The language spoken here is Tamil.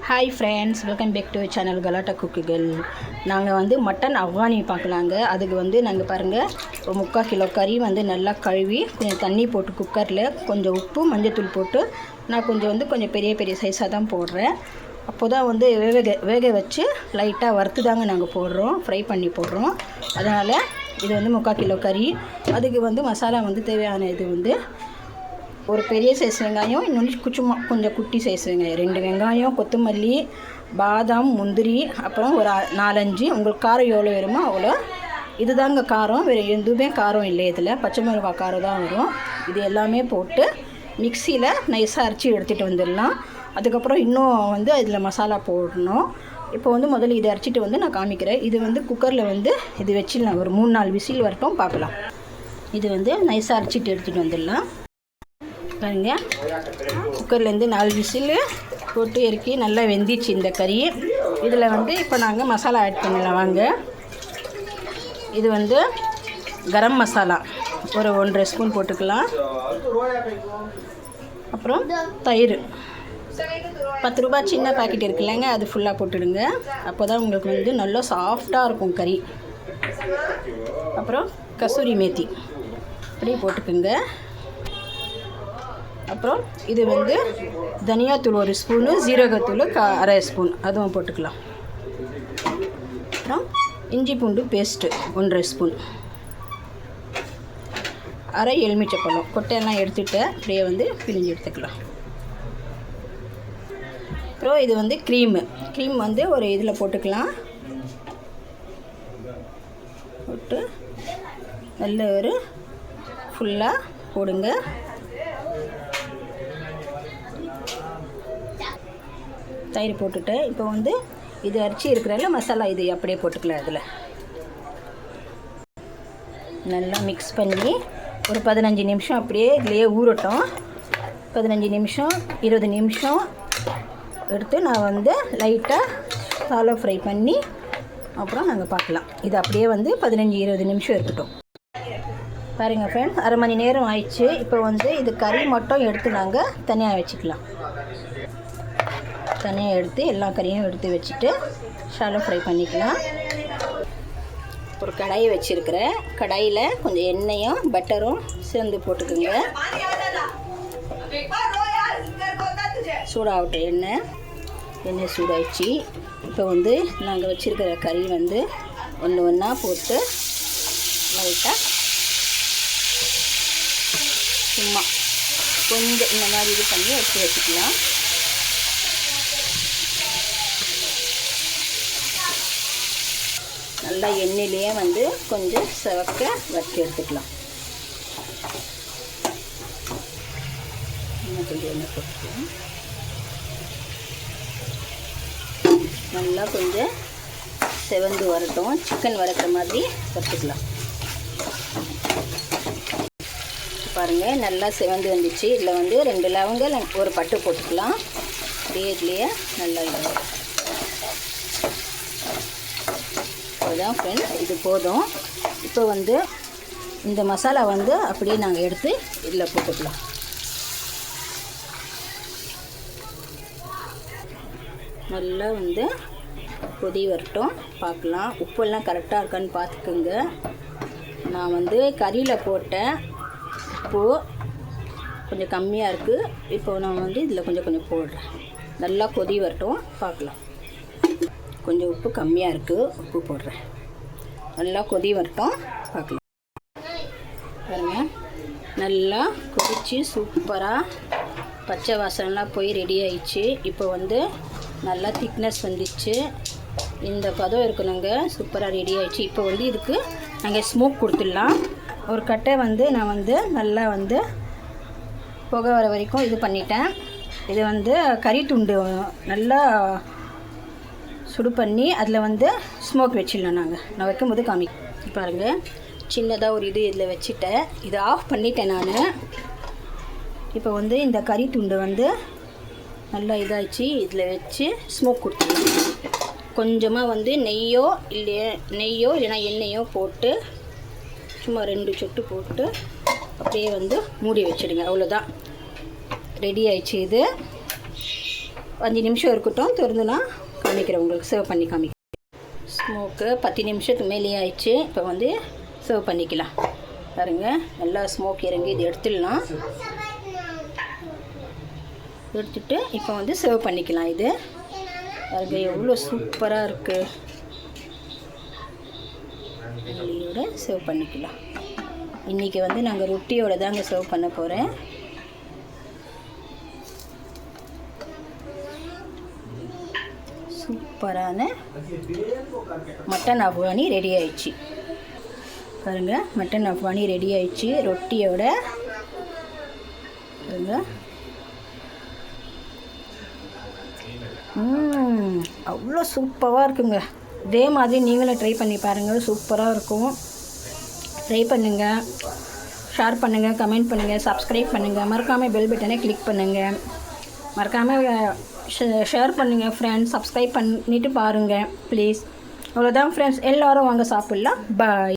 Hi friends, welcome back to channel Galatta குக்குகள். நாங்கள் வந்து மட்டன் அஃகானி பார்க்கலாங்க. அதுக்கு வந்து நாங்கள் பாருங்கள், ஒரு 3/4 கிலோ கறி வந்து நல்லா கழுவி கொஞ்சம் தண்ணி போட்டு குக்கரில் கொஞ்சம் உப்பு மஞ்சத்தூள் போட்டு நான் கொஞ்சம் பெரிய பெரிய சைஸாக தான் போடுறேன். அப்போ தான் வந்து வேக வச்சு லைட்டாக வறுத்து தாங்க நாங்கள் போடுறோம், ஃப்ரை பண்ணி போடுறோம். அதனால் இது வந்து 3/4 கிலோ கறி. அதுக்கு வந்து மசாலா வந்து தேவையான இது வந்து ஒரு பெரிய சைஸ் வெங்காயம், இன்னொன்று கொஞ்சம் குட்டி சைஸ் வெங்காயம், 2 வெங்காயம், கொத்தமல்லி, பாதாம், முந்திரி, அப்புறம் ஒரு 4-5 உங்களுக்கு காரம் எவ்வளோ வேணுமோ அவ்வளோ. இது தாங்க காரம், வேறு எதுவுமே காரம் இல்லை. இதில் பச்சை மிளகாய் காரம் தான் வரும். இது எல்லாமே போட்டு மிக்சியில் நைஸாக அரைச்சி எடுத்துகிட்டு வந்துடலாம். அதுக்கப்புறம் இன்னும் வந்து அதில் மசாலா போடணும். இப்போ வந்து முதல்ல இதை அரைச்சிட்டு வந்து நான் காமிக்கிறேன். இது வந்து குக்கரில் வந்து இது வச்சிடலாம், ஒரு 3-4 விசில் வரட்டும் பார்க்கலாம். இது வந்து நைஸாக அரைச்சிட்டு எடுத்துகிட்டு வந்துடலாம். பாருங்க, குக்கர்லேருந்து 4 விசில் போட்டு இறக்கி நல்லா வெந்திச்சு இந்த கறி. இதில் வந்து இப்போ நாங்கள் மசாலா ஆட் பண்ணலாம் வாங்க. இது வந்து கரம் மசாலா ஒரு 1.5 ஸ்பூன் போட்டுக்கலாம். அப்புறம் தயிர் 10 ரூபாய் சின்ன பாக்கெட் இருக்குல்லங்க, அது ஃபுல்லாக போட்டுடுங்க. அப்போ தான் உங்களுக்கு வந்து நல்லா சாஃப்டாக இருக்கும் கறி. அப்புறம் கசூரி மேத்தி அப்படியே போட்டுக்குங்க. அப்புறம் இது வந்து தனியாத்தூள் 1 ஸ்பூனு, ஜீரகத்தூள் 1/2 ஸ்பூன் அதுவும் போட்டுக்கலாம். அப்புறம் இஞ்சி பூண்டு பேஸ்ட்டு 1.5 ஸ்பூன், அரை எலுமிச்சைப்பழம் கொட்டையெல்லாம் எடுத்துகிட்டு அப்படியே வந்து பிழிஞ்சு எடுத்துக்கலாம். அப்புறம் இது வந்து க்ரீம் வந்து ஒரு இதில் போட்டுக்கலாம். போட்டு நல்ல ஒரு ஃபுல்லாக போடுங்க. தயிர் போட்டுட்டு இப்போ வந்து இது அரிசி இருக்கிறதில்ல மசாலா, இது அப்படியே போட்டுக்கலாம். இதில் நல்லா மிக்ஸ் பண்ணி ஒரு 15 நிமிஷம் அப்படியே இதுலேயே ஊறட்டும். 15 நிமிஷம் 20 நிமிஷம் எடுத்து நான் வந்து லைட்டாக சாலோ ஃப்ரை பண்ணி அப்புறம் நாங்கள் பார்க்கலாம். இது அப்படியே வந்து 15-20 நிமிஷம் இருக்கட்டும். பாருங்கள் ஃப்ரெண்ட்ஸ், அரை மணி நேரம் ஆயிடுச்சு. இப்போ வந்து இது கறி மட்டும் எடுத்து நாங்கள் தனியாக வச்சுக்கலாம். தனியாக எடுத்து எல்லா கறியும் எடுத்து வச்சுட்டு ஷாலோ ஃப்ரை பண்ணிக்கலாம். ஒரு கடாயை வச்சுருக்கிறேன். கடாயில் கொஞ்சம் எண்ணெயும் பட்டரும் சேர்ந்து போட்டுக்குங்க. சூடாகட்டும். எண்ணெய் சூடாகிடுச்சு. இப்போ வந்து நாங்கள் வச்சுருக்கிற கறி வந்து ஒன்றா போட்டு லைட்டாக சும்மா கொஞ்சம் இந்த மாதிரி இது பண்ணி எடுத்து வச்சுக்கலாம். நல்லா எண்ணெயிலேயே வந்து கொஞ்சம் செவக்க வச்சு எடுத்துக்கலாம். கொஞ்சம் எண்ணெய் போட்டுக்கலாம். நல்லா கொஞ்சம் செவந்து வரட்டும். சிக்கன் வறுக்கிற மாதிரி வறுத்துக்கலாம். பாருங்கள், நல்லா செவந்து வந்துச்சு. இதில் வந்து 2 லவங்க ஒரு பட்டு போட்டுக்கலாம். அப்படியே இதுலேயே நல்லா இருக்கும். அதுதான் ஃப்ரெண்ட்ஸ், இது போதும். இப்போ வந்து இந்த மசாலா வந்து அப்படியே நாங்கள் எடுத்து இதில் போட்டுக்கலாம். நல்லா வந்து கொதி வரட்டும், பார்க்கலாம். உப்பெல்லாம் கரெக்டாக இருக்கான்னு பார்த்துக்குங்க. நான் வந்து கறியில் போட்டேன், உப்பு கொஞ்சம் கம்மியாக இருக்குது. இப்போ நான் வந்து இதில் கொஞ்சம் போடுறேன். நல்லா கொதி வரட்டும், பார்க்கலாம். கொஞ்சம் உப்பு கம்மியாக இருக்குது, உப்பு போடுறேன். நல்லா கொதி வரட்டும், பார்க்கலாம். பாருங்கள், நல்லா கொதித்து சூப்பராக பச்சை வாசனைலாம் போய் ரெடி ஆயிடுச்சு. இப்போ வந்து நல்லா திக்னஸ் வந்துச்சு. இந்த பதம் இருக்கணுங்க, சூப்பராக ரெடி ஆயிடுச்சு. இப்போ வந்து இதுக்கு நாங்கள் ஸ்மோக் கொடுத்துடலாம். ஒரு கட்டை வந்து நான் வந்து நல்லா வந்து புகை வர வரைக்கும் இது பண்ணிட்டேன். இது வந்து கறி துண்டு நல்லா சுடு பண்ணி அதில் வந்து ஸ்மோக் வச்சிடலாம். நான் வைக்கும்போது பாருங்கள், சின்னதாக ஒரு இது இதில் வச்சுட்டேன். இதை ஆஃப் பண்ணிட்டேன் நான். இப்போ வந்து இந்த கறி துண்டு வந்து நல்லா இதாகிடுச்சு. இதில் வச்சு ஸ்மோக் கொடுத்துருவேன். கொஞ்சமாக வந்து நெய்யோ இல்லைன்னா எண்ணெயோ போட்டு சும்மா 2 சொட்டு போட்டு அப்படியே வந்து மூடி வச்சுடுங்க. அவ்வளோதான், ரெடி ஆயிடுச்சு. இது 5 நிமிஷம் இருக்கட்டும். திறந்துனா காமிக்கிறேன் உங்களுக்கு, சர்வ் பண்ணி காமிக்கிறேன். ஸ்மோக்கு 10 நிமிஷத்துக்கு மேலே ஆயிடுச்சு. இப்போ வந்து சர்வ் பண்ணிக்கலாம். பாருங்கள், நல்லா ஸ்மோக் இறங்கி இது எடுத்துடலாம். எடுத்துட்டு இப்போ வந்து சர்வ் பண்ணிக்கலாம். இது பாருங்க எவ்வளோ சூப்பராக இருக்குது. இட்லியோட சர்வ் பண்ணிக்கலாம். இன்றைக்கி வந்து நாங்கள் ரொட்டியோட தாங்க சர்வ் பண்ண போகிறேன். சூப்பரான மட்டன் அஃகானி ரெடி ஆயிடுச்சு. பாருங்கள், மட்டன் அஃகானி ரெடி ஆயிடுச்சு ரொட்டியோட. பாருங்க, அவ்வளோ சூப்பராக இருக்குங்க. இதே மாதிரி நீங்களும் ட்ரை பண்ணி பாருங்கள், சூப்பராக இருக்கும். ட்ரை பண்ணுங்கள், ஷேர் பண்ணுங்கள், கமெண்ட் பண்ணுங்கள், சப்ஸ்கிரைப் பண்ணுங்கள். மறக்காமல் பெல் பட்டனை கிளிக் பண்ணுங்கள். மறக்காமல் ஷேர் பண்ணுங்கள் ஃப்ரெண்ட்ஸ். சப்ஸ்கிரைப் பண்ணிவிட்டு பாருங்கள் ப்ளீஸ். அவ்வளோதான் ஃப்ரெண்ட்ஸ், எல்லோரும் வாங்க சாப்பிட்லாம். பாய்.